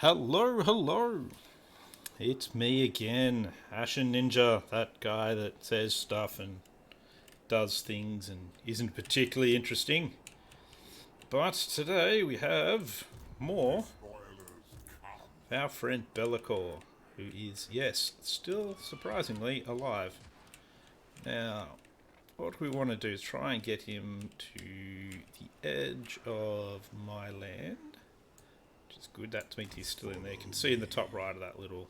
Hello, hello. It's me again, Ashen Ninja, that guy that says stuff and does things and isn't particularly interesting. But today we have more of our friend Belakor, who is, yes, still surprisingly alive. Now, what we want to do is try and get him to the edge of my land, which is good. That means he's still in there. You can see in the top right of that little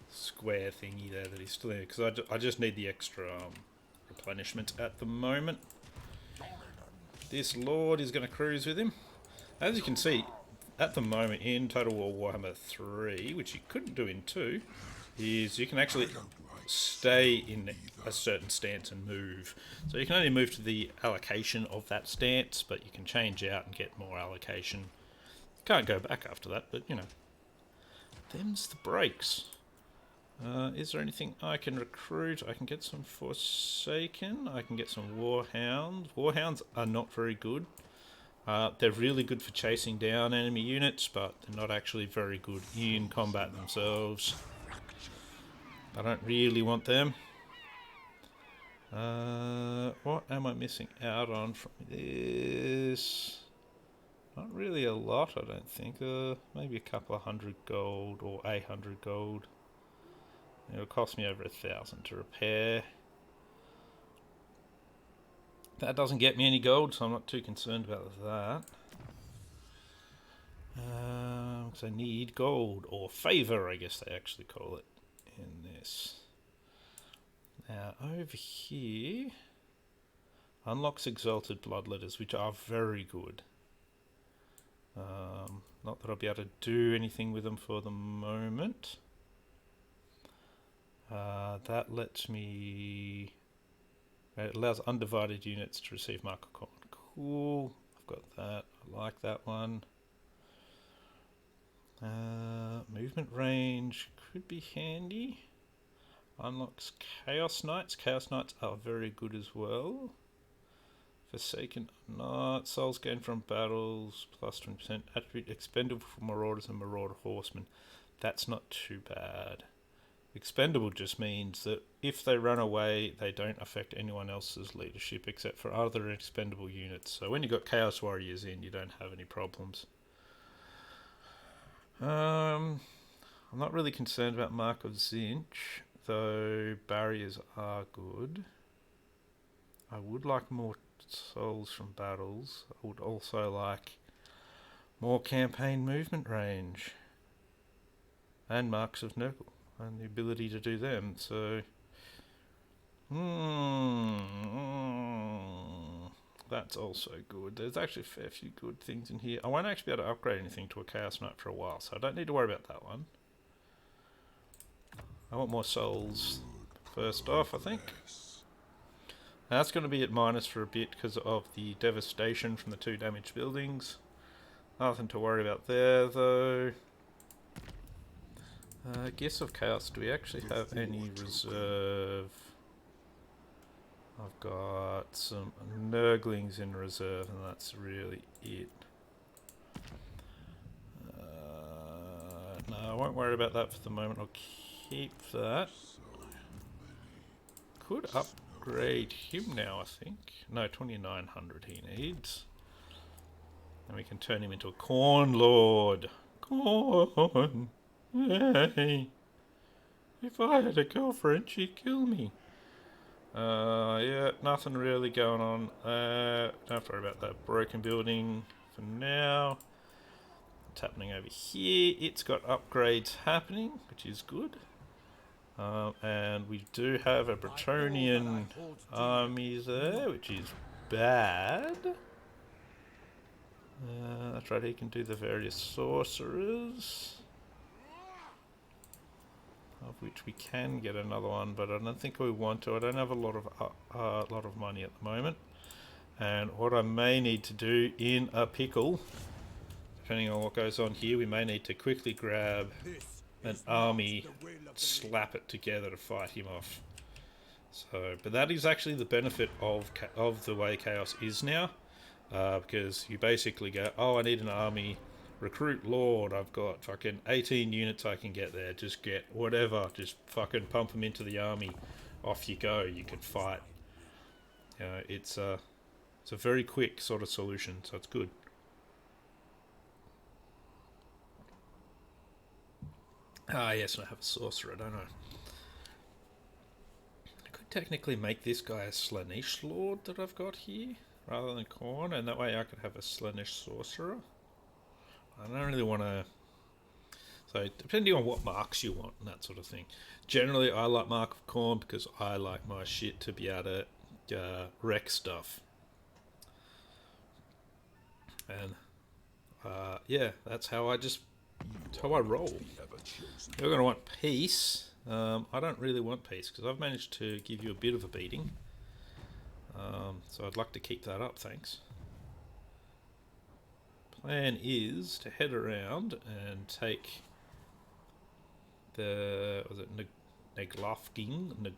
square thingy there that he's still in, because I just need the extra replenishment at the moment. This lord is going to cruise with him. As you can see, at the moment in Total War Warhammer 3, which you couldn't do in 2, is you can actually stay in a certain stance and move. So you can only move to the allocation of that stance, but you can change out and get more allocation. Can't go back after that, but you know, them's the breaks. Is there anything I can recruit? I can get some Forsaken. I can get some Warhounds. Warhounds are not very good. They're really good for chasing down enemy units, but they're not actually very good in combat themselves. I don't really want them. What am I missing out on from this? Not really a lot, I don't think. Maybe a couple of 100 gold or 800 gold. It'll cost me over 1,000 to repair. That doesn't get me any gold, so I'm not too concerned about that. Because I need gold, or favour, I guess they actually call it in this. Now, over here, unlocks Exalted Bloodletters, which are very good. Not that I'll be able to do anything with them for the moment. That lets me... It allows undivided units to receive mark of command. Cool. I've got that. I like that one. Movement range could be handy. Unlocks Chaos Knights. Chaos Knights are very good as well. Forsaken Knight. Souls gained from battles. Plus 20%. Attribute expendable for Marauders and Marauder Horsemen. That's not too bad. Expendable just means that if they run away, they don't affect anyone else's leadership except for other expendable units. So when you've got Chaos Warriors in, you don't have any problems. I'm not really concerned about Mark of Zinch, though barriers are good. I would like more souls from battles. I would also like more campaign movement range. And marks of Nurgle. And the ability to do them, so that's also good. There's actually a fair few good things in here. I won't actually be able to upgrade anything to a Chaos Knight for a while, so I don't need to worry about that one. I want more souls first off, I think. Now that's going to be at minus for a bit because of the devastation from the 2 damaged buildings. Nothing to worry about there, though. Gifts of Chaos, do we actually have any reserve? I've got some Nurglings in reserve, and that's really it. No, I won't worry about that for the moment. I'll keep that. Could upgrade him now, I think. No, 2,900 he needs. And we can turn him into a Corn Lord. Corn! Yay! If I had a girlfriend, she'd kill me. Yeah, nothing really going on. Don't have to worry about that broken building for now. What's happening over here? It's got upgrades happening, which is good. And we do have a Bretonian army there, which is bad. That's right, he can do the various sorcerers. Of which we can get another one, but I don't think we want to. I don't have a lot of money at the moment, and what I may need to do in a pickle, depending on what goes on here, we may need to quickly grab an army, slap it together to fight him off. So, but that is actually the benefit of the way Chaos is now, because you basically go, oh, I need an army Recruit Lord, I've got fucking 18 units I can get there. Just get whatever. Just fucking pump them into the army. Off you go. You can fight. You know, it's a very quick sort of solution, so it's good. Ah, yes, I have a sorcerer, don't I? I could technically make this guy a Slaanesh Lord that I've got here, rather than Khorne, and that way I could have a Slaanesh sorcerer. I don't really want to... So, depending on what marks you want and that sort of thing. Generally, I like Mark of Khorne because I like my shit to be able to wreck stuff. And, yeah, that's how I roll. You're going to want peace. I don't really want peace because I've managed to give you a bit of a beating. So I'd like to keep that up, thanks. Plan is to head around and take the... was it Neglafking?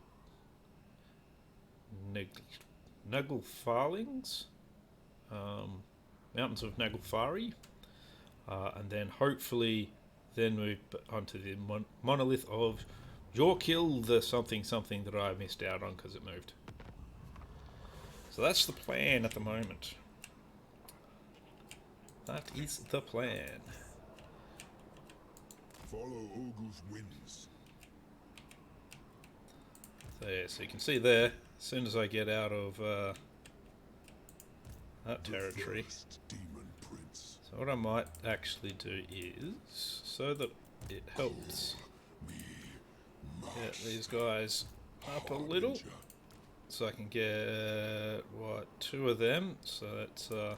Naglfarlings? Mountains of Naglfari. And then hopefully then move onto the monolith of Jorkil, the something that I missed out on because it moved. So that's the plan at the moment. That is the plan. Follow Ogul's winds. So yeah, so you can see there, as soon as I get out of that territory. So what I might actually do is, so that it helps get these guys up a little, so I can get, what, 2 of them, so that's do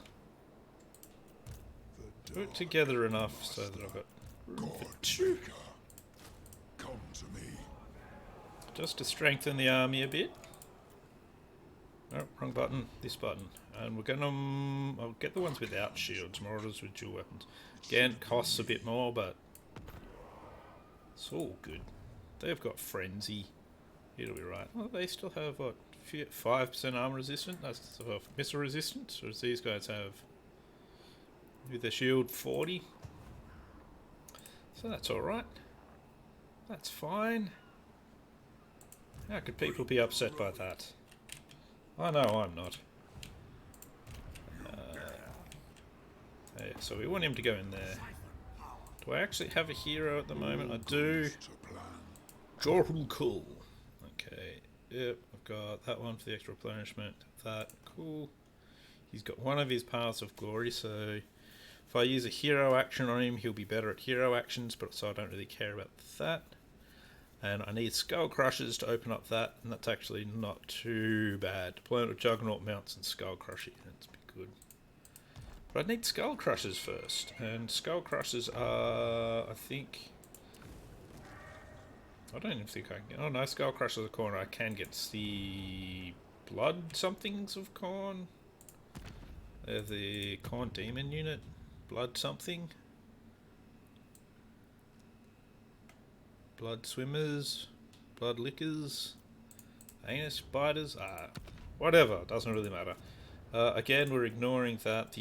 it together enough so that I've got room for 2. Come to me. Just to strengthen the army a bit. Oh, wrong button, this button. And we're gonna, I'll get the ones without shields, marauders with dual weapons. Again, costs a bit more, but it's all good. They've got frenzy. It'll be right. Well, they still have, what, 5% armor resistant? That's missile resistance? Or does these guys have, with the shield, 40? So that's alright. That's fine. How could people be upset by that? I know I'm not. Yeah, so we want him to go in there. Do I actually have a hero at the moment? I do. Jorhul Cool. Okay. Yep, I've got that one for the extra replenishment. That. Cool. He's got one of his paths of glory, so if I use a hero action on him, he'll be better at hero actions, but so I don't really care about that. And I need Skull Crushers to open up that, and that's actually not too bad. Deployment of Juggernaut mounts and Skull Crusher units would be good. But I need Skull Crushers first, and Skull Crushers are, I think... I don't even think I can... Oh no, Skull Crushers of Khorne. I can get the Blood somethings of Khorne. They're the Khorne Demon unit. Blood something. Blood Swimmers. Blood Lickers. Anus Biters. Whatever. Doesn't really matter. Again, we're ignoring that.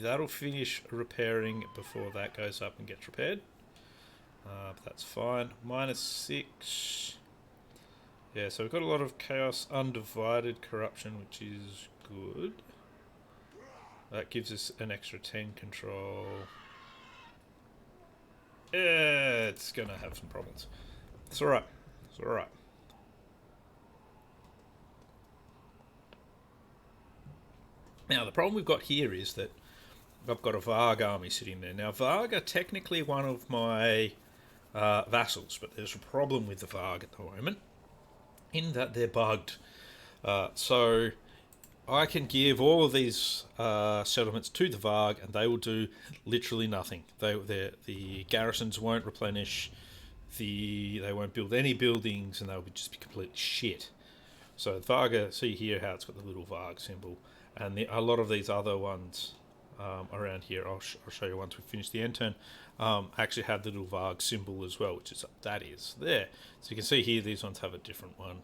That'll finish repairing before that goes up and gets repaired. But that's fine. -6. Yeah, so we've got a lot of Chaos Undivided Corruption, which is good. That gives us an extra 10 control. Yeah, it's going to have some problems. It's alright. It's alright. Now, the problem we've got here is that I've got a Varg army sitting there. Now, Varg are technically one of my vassals, but there's a problem with the Varg at the moment, in that they're bugged. So I can give all of these settlements to the Varg, and they will do literally nothing. The garrisons won't replenish, they won't build any buildings, and they'll just be completely shit. So the Varg, see here how it's got the little Varg symbol, and a lot of these other ones around here, I'll show you once we finish the end turn, actually have the little Varg symbol as well, which is that is there. So you can see here these ones have a different one.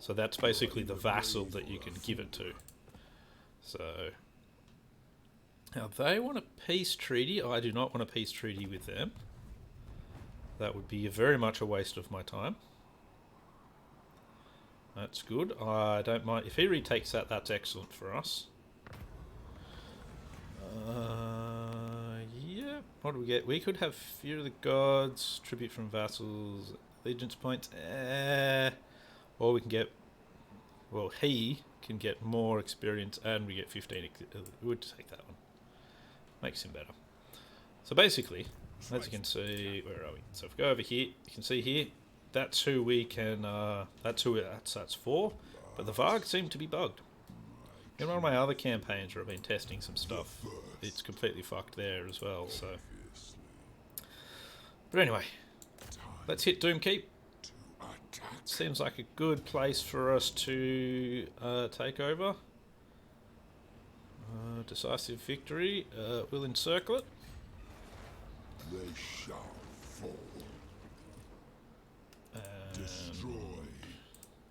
So that's basically the vassal that you can give it to. So Now, they want a peace treaty. I do not want a peace treaty with them. That would be very much a waste of my time. That's good. I don't mind. If he retakes that, that's excellent for us. Yeah. What do we get? We could have Fear of the Gods, Tribute from Vassals, Allegiance points. Or we can get... Well, he can get more experience and we get 15. We would take that one. Makes him better. So basically, as you can see... Where are we? So if we go over here, you can see here, that's who we can... that's for. But the Varg seem to be bugged. In one of my other campaigns where I've been testing some stuff, it's completely fucked there as well, so... But anyway, let's hit Doomkeep. Seems like a good place for us to take over. Decisive victory. We'll encircle it. They shall fall. Destroy.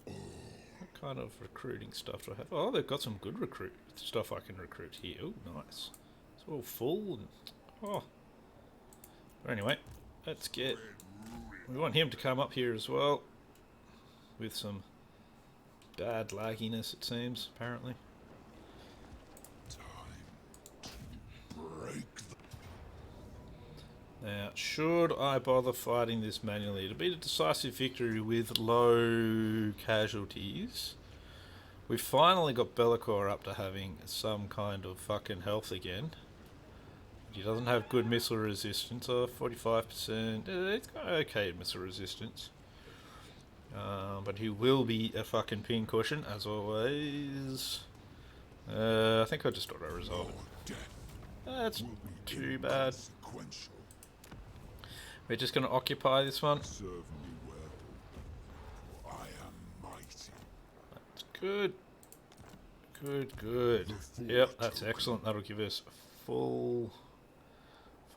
What kind of recruiting stuff do I have? Oh, they've got some good recruit stuff I can recruit here. Oh, nice. It's all full. And, oh. But anyway, let's get... We want him to come up here as well. With some bad lagginess, it seems, apparently. Time to break Now, should I bother fighting this manually? To beat a decisive victory with low casualties. We finally got Belakor up to having some kind of fucking health again. He doesn't have good missile resistance, 45%. It's got okay missile resistance. But he will be a fucking pin cushion, as always. I think I just auto-resolve it. That's too bad. We're just going to occupy this one. Serve me well. I am mighty. That's good. Good. Yep, that's excellent. That'll give us full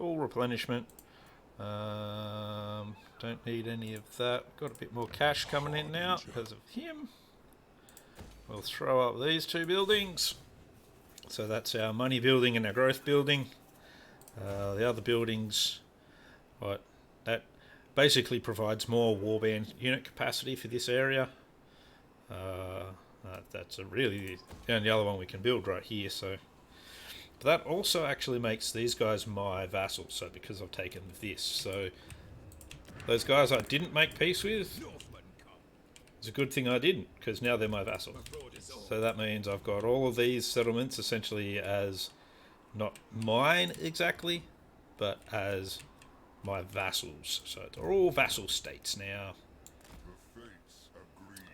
replenishment. Don't need any of that. Got a bit more cash coming in now because of him. We'll throw up these two buildings. So that's our money building and our growth building. The other buildings, that basically provides more warband unit capacity for this area. That's really the only other one we can build right here. So that also actually makes these guys my vassals. So because I've taken this, so those guys I didn't make peace with, it's a good thing I didn't, because now they're my vassal. So that means I've got all of these settlements essentially as not mine exactly, but as my vassals. So they're all vassal states now.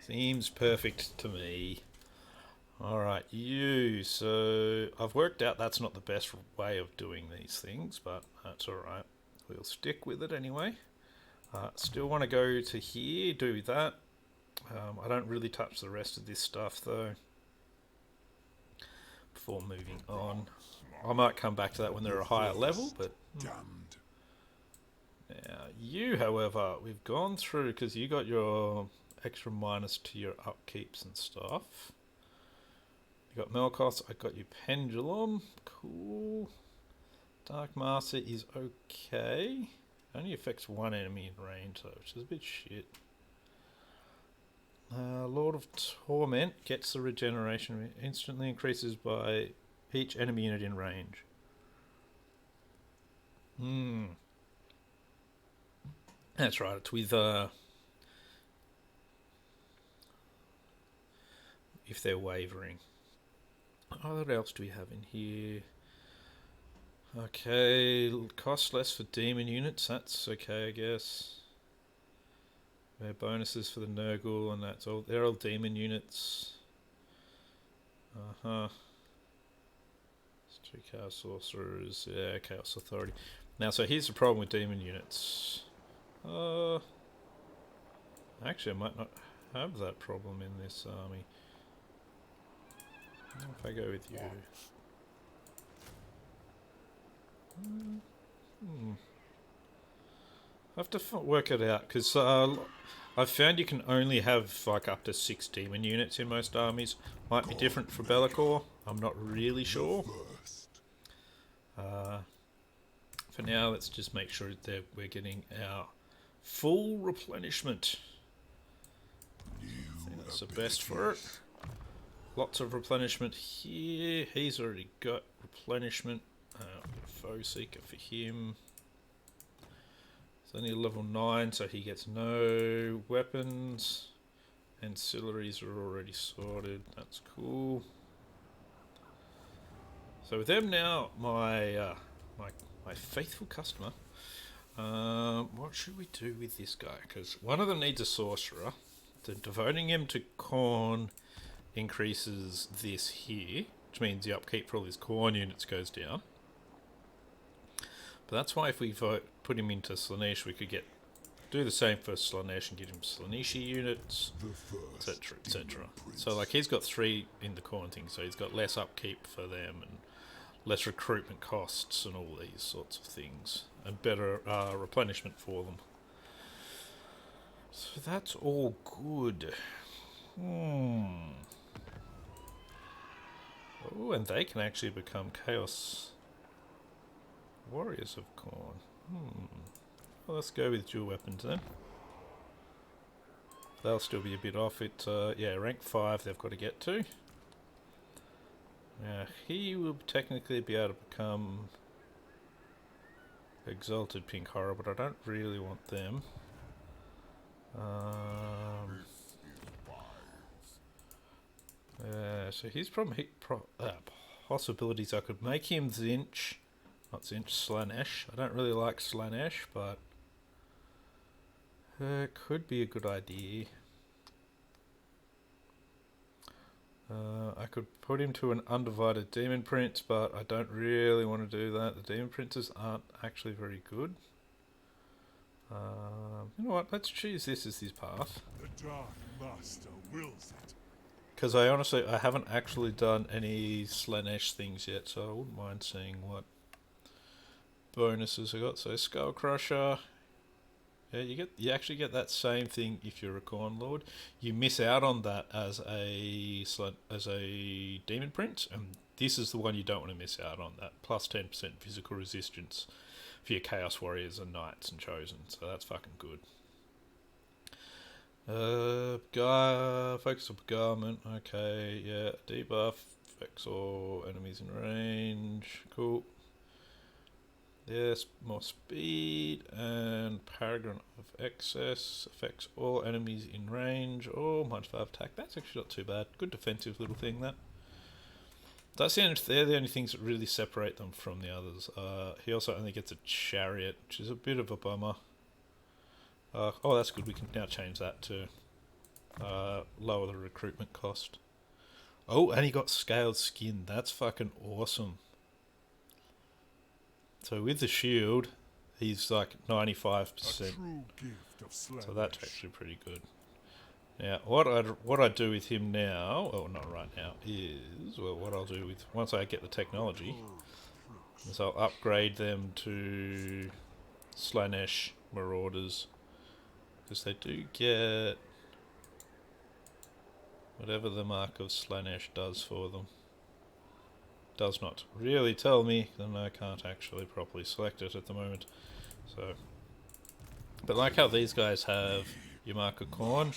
Seems perfect to me. Alright, you. So I've worked out that's not the best way of doing these things, but that's alright. We'll stick with it anyway. Still want to go to here, do that. I don't really touch the rest of this stuff though before moving on. I might come back to that when they're a higher level, but now you, however, we've gone through because you got your extra minus to your upkeeps and stuff. You got Melkoth, I got you Pendulum, cool. Dark Master is okay. Only affects one enemy in range though, which is a bit shit. Lord of Torment gets the regeneration, instantly increases by each enemy unit in range. That's right, it's with if they're wavering. Oh, what else do we have in here? Okay, cost less for demon units, that's okay I guess. Their bonuses for the Nurgle, and that's all. They're all demon units. It's 2 Chaos Sorcerers. Yeah, Chaos Authority. Now, so here's the problem with demon units. Actually, I might not have that problem in this army. If I go with you. I have to work it out, because I've found you can only have like up to 6 demon units in most armies. Might be different for Belakor, I'm not really sure. For now, let's just make sure that we're getting our full replenishment. I think that's the best for it. Lots of replenishment here. He's already got replenishment. Foe Seeker for him. It's only level 9, so he gets no weapons. Ancillaries are already sorted. That's cool. So with them now, my faithful customer. What should we do with this guy? Because one of them needs a sorcerer. So devoting him to Khorne increases this here, which means the upkeep for all his Khorne units goes down. But that's why if we put him into Slaanesh, we could do the same for Slaanesh and get him Slaaneshi units, etc., etc. So like he's got 3 in the Khorne thing, so he's got less upkeep for them and less recruitment costs and all these sorts of things, and better replenishment for them. So that's all good. Oh, and they can actually become Chaos Warriors of Khorne. Well, let's go with dual weapons then. They'll still be a bit off it. Yeah, rank 5 they've got to get to. Now, he will technically be able to become Exalted Pink Horror, but I don't really want them. So he's probably possibilities. I could make him Zinch, not Zinch, Slaanesh. I don't really like Slaanesh, but it could be a good idea. I could put him to an undivided Demon Prince, but I don't really want to do that. The Demon Princes aren't actually very good. You know what? Let's choose this as his path. The Dark Master wills it. Because I haven't actually done any Slaanesh things yet, so I wouldn't mind seeing what bonuses I got. So Skull Crusher. Yeah, you actually get that same thing if you're a Khorne Lord. You miss out on that as a Demon Prince, and this is the one you don't want to miss out on. That plus 10% physical resistance for your Chaos Warriors and Knights and Chosen. So that's fucking good. Focus on Beguilement. Okay, yeah. Debuff affects all enemies in range. Cool. Yes, more speed, and Paragon of Excess affects all enemies in range. Oh, -5 attack. That's actually not too bad. Good defensive little thing, that. They're the only things that really separate them from the others. He also only gets a Chariot, which is a bit of a bummer. Oh, that's good. We can now change that to lower the recruitment cost. Oh, and he got Scaled Skin. That's fucking awesome. So with the shield, he's like 95%. So that's actually pretty good. Now, what I do with him now, well, not right now, is, well, what I'll do with, once I get the technology, is I'll upgrade them to Slaanesh Marauders, because they do get whatever the Mark of Slaanesh does for them. Does not really tell me, then I can't actually properly select it at the moment. So, but like how these guys have your Mark of Khorne,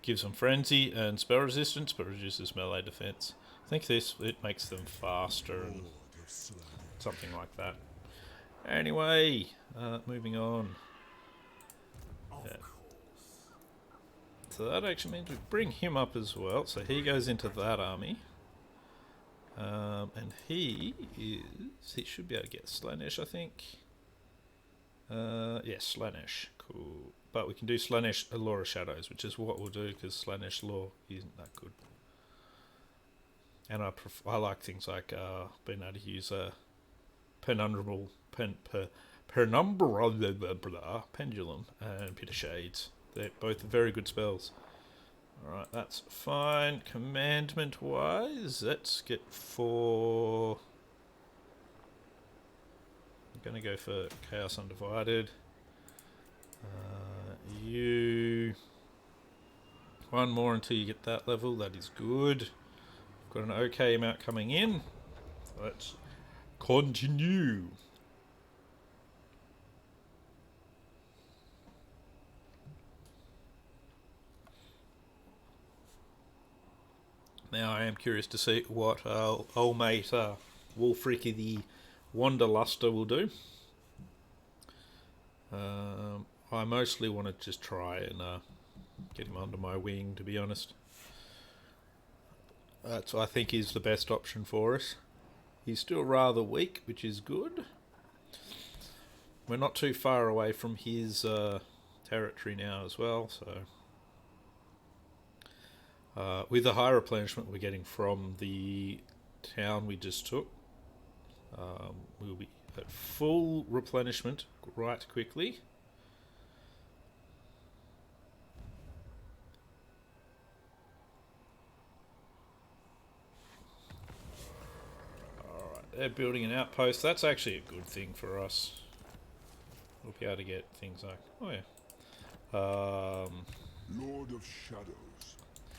gives them frenzy and spell resistance, but reduces melee defense. I think it makes them faster and something like that. Anyway, moving on. Yeah. So that actually means we bring him up as well. So he goes into that army. And he should be able to get Slaanesh, I think. Yes, Slaanesh. Cool. But we can do Slaanesh Law of Shadows, which is what we'll do, because Slaanesh Law isn't that good. And I like things like being able to use a Penumbral Pendulum and Pit of Shades. They're both very good spells. Alright, that's fine. Commandment-wise, let's get for... I'm going to go for Chaos Undivided. You... One more until you get that level, that is good. Got an okay amount coming in. So let's Continue. Now I am curious to see what old mate Wolfric the Wanderluster will do. I mostly want to just try and get him under my wing, to be honest. That's, I think, is the best option for us. He's still rather weak, which is good. We're not too far away from his territory now as well, so... with the high replenishment we're getting from the town we just took, we'll be at full replenishment right quickly. Alright, they're building an outpost. That's actually a good thing for us. We'll be able to get things like... oh yeah. Lord of Shadows.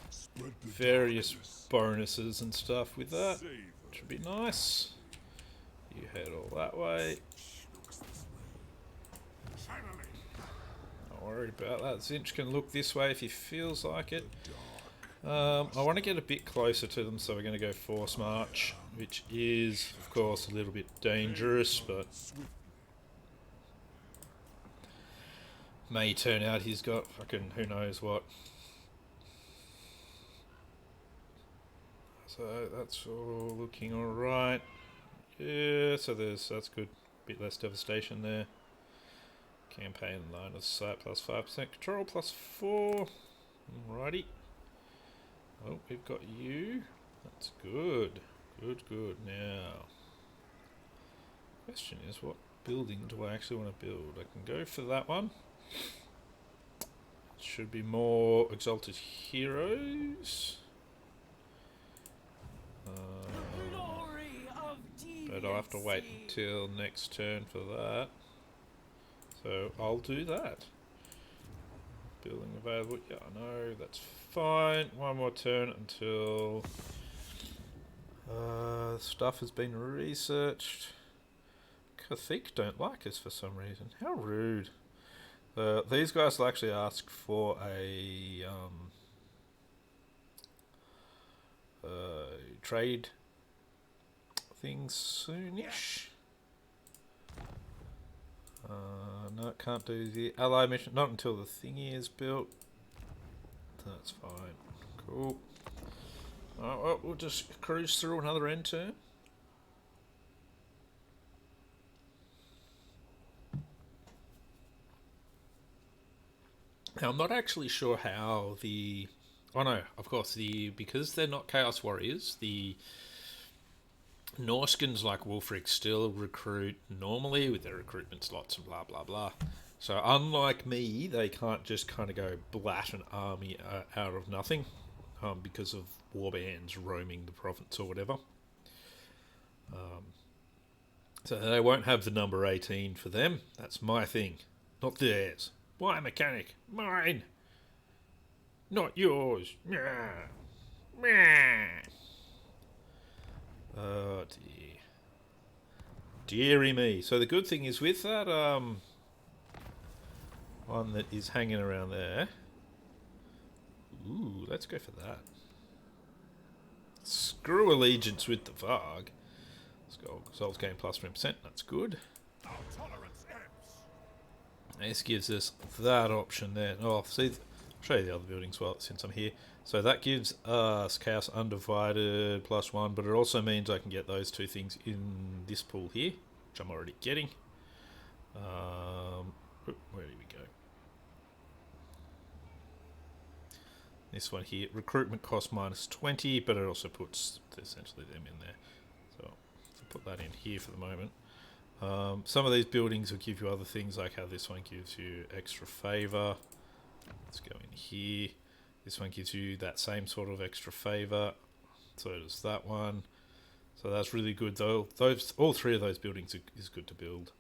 Spread the Various darkness. bonuses and stuff with that. Savor Which would be nice. You head all that way. Finally, Don't worry about that. Zinch can look this way if he feels like it. dark. I want to get a bit closer to them, so we're going to go force march, which is, of course, a little bit dangerous, but may turn out he's got fucking who knows what. So that's all looking alright. Yeah, so that's good. Bit less devastation there. Campaign line of sight plus 5% control plus 4. Alrighty. Oh, we've got you. That's good. Good. Now, question is, what building do I actually want to build? I can go for that one. Should be more Exalted Heroes. But I'll have to wait until next turn for that. So I'll do that. Building available. Yeah, I know. That's fine. One more turn until stuff has been researched. Cathik don't like us for some reason. How rude. These guys will actually ask for a trade thing soonish. No, can't do the ally mission. Not until the thingy is built. That's fine. Cool. Alright, well, we'll just cruise through another end turn. Now, I'm not actually sure how the... oh no, of course, because they're not Chaos Warriors, the Norskins like Wolfric still recruit normally with their recruitment slots and blah blah blah. So unlike me, they can't just kind of go blat an army out of nothing because of warbands roaming the province or whatever. So they won't have the number 18 for them. That's my thing, not theirs. My mechanic, mine, not yours. Oh dear. Deary me. So the good thing is with that one that is hanging around there. Ooh, let's go for that. Screw allegiance with the Varg. Let's go. Souls gain plus 3%. That's good. Our tolerance ebbs. This gives us that option there. Oh, see, I'll show you the other buildings well since I'm here. So that gives us Chaos Undivided plus 1, but it also means I can get those two things in this pool here, which I'm already getting. Where do we go? This one here, recruitment cost minus 20, but it also puts essentially them in there. So I'll put that in here for the moment. Some of these buildings will give you other things, like how this one gives you extra favour. Let's go in here. This one gives you that same sort of extra favour. So does that one. So that's really good though. All three of those buildings is good to build.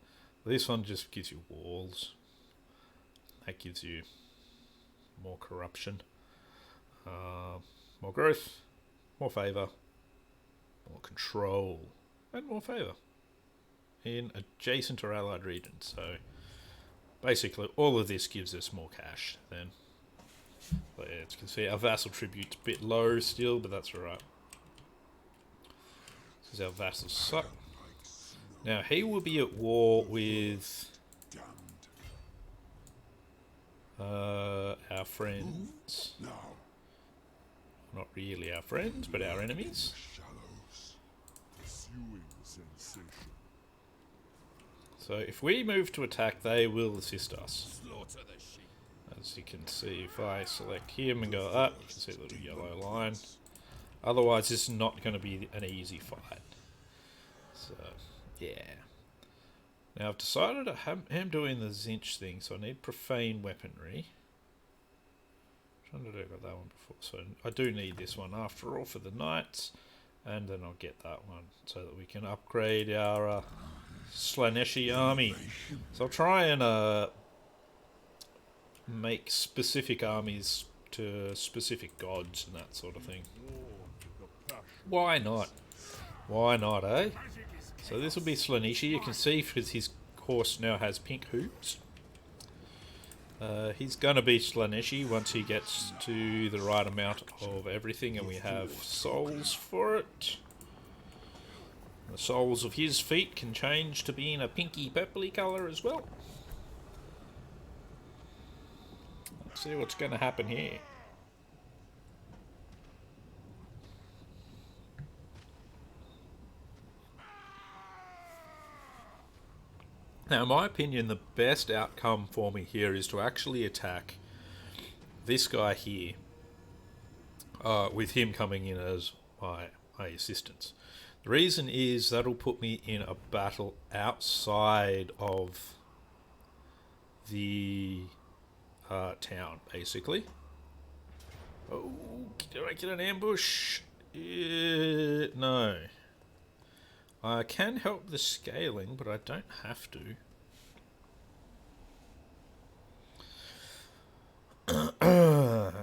This one just gives you walls. That gives you more corruption. More growth. More favour. More control. And more favour. in adjacent or allied regions. So basically all of this gives us more cash then. But yeah, as you can see, our vassal tribute's a bit low still, but that's alright. Because our vassals suck. Now he will be at war with our friends. Not really our friends, but our enemies. So if we move to attack, they will assist us. As you can see, if I select him and go up, you can see the little yellow line. Otherwise, this is not going to be an easy fight. So, yeah. Now, I've decided I am doing the Zinch thing, so I need profane weaponry. I'm trying to do that one before, so I do need this one after all for the knights, and then I'll get that one so that we can upgrade our Slaneshi army. So I'll try and make specific armies to specific gods and that sort of thing. Why not? Why not, eh? So this will be Slaneshi. You can see because his horse now has pink hooves. He's gonna be Slaneshi once he gets to the right amount of everything, and we have souls for it. The soles of his feet can change to being a pinky purpley colour as well. Let's see what's going to happen here. Now, in my opinion, the best outcome for me here is to actually attack this guy here, with him coming in as my assistance. The reason is that'll put me in a battle outside of the town, basically. Oh, did I get an ambush? No. I can help the scaling, but I don't have to. The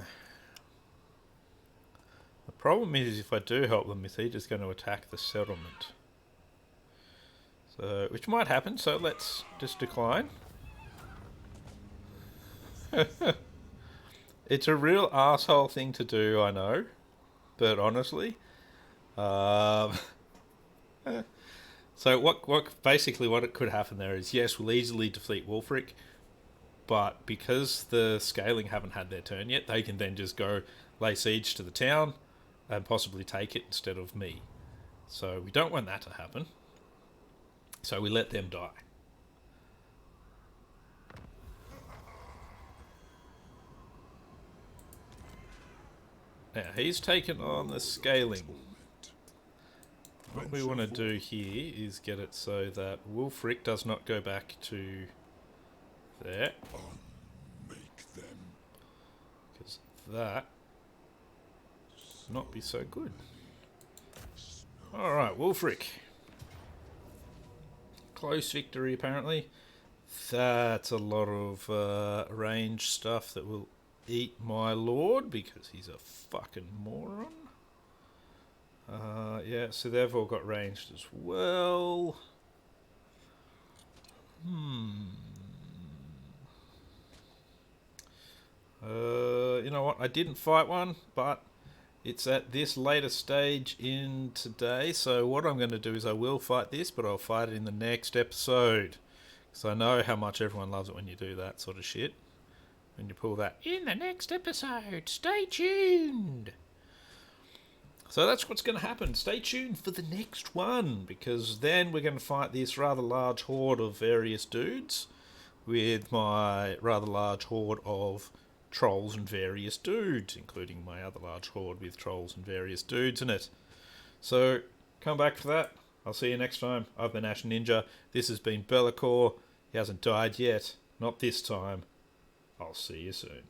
problem is if I do help them, is he just going to attack the settlement? So, which might happen, so let's just decline. It's a real asshole thing to do, I know. But honestly... so basically what it could happen there is, yes, we'll easily defeat Wulfric, but because the scaling haven't had their turn yet, they can then just go lay siege to the town and possibly take it instead of me. So we don't want that to happen. So we let them die. Now he's taken on the scaling. What we want to do here is get it so that Wulfric does not go back to there. Because that would not be so good. Alright, Wulfric. Close victory, apparently. That's a lot of range stuff that will eat my lord, because he's a fucking moron. Yeah, so they've all got ranged as well. You know what? I didn't fight one, but it's at this later stage in today. So what I'm going to do is I will fight this, but I'll fight it in the next episode. Because I know how much everyone loves it when you do that sort of shit. When you pull that in the next episode. Stay tuned. So that's what's going to happen. Stay tuned for the next one, because then we're going to fight this rather large horde of various dudes with my rather large horde of trolls and various dudes, including my other large horde with trolls and various dudes in it. So come back for that. I'll see you next time. I've been Ash Ninja. This has been Belakor. He hasn't died yet. Not this time. I'll see you soon.